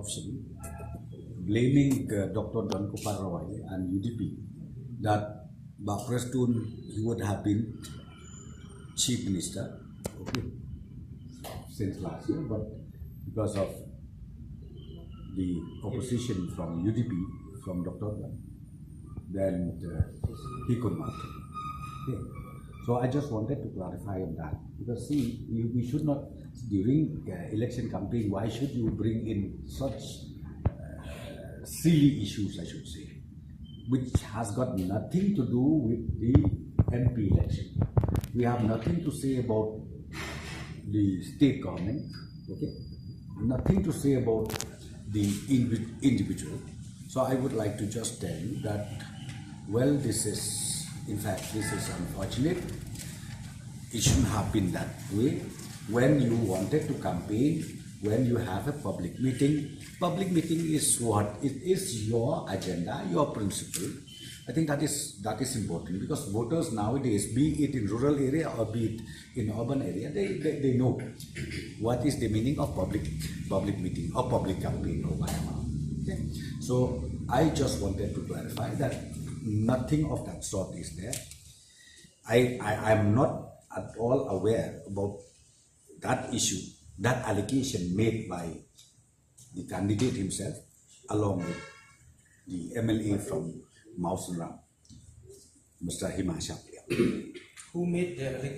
option, blaming Dr. Don Kumar Roy and UDP that Bakrestun he would have been chief minister, okay, since last year, but because of the opposition from UDP, from Dr. Don, then he could not. Okay. So I just wanted to clarify on that, because see, we should not, during election campaign, why should you bring in such silly issues, I should say, which has got nothing to do with the MP election. We have nothing to say about the state government, okay? Nothing to say about the individual. So I would like to just tell you that, well, this is, in fact, this is unfortunate. It shouldn't have been that way. When you wanted to campaign, when you have a public meeting is what? It is your agenda, your principle. I think that is important, because voters nowadays, be it in rural area or be it in urban area, they know what is the meaning of public meeting or public campaign or whatever. Okay? So I just wanted to clarify that nothing of that sort is there. I am not at all aware about that issue, that allegation made by the candidate himself, along with the MLA from Mawson Ram, Mr. Himanshu. Who made the allegation?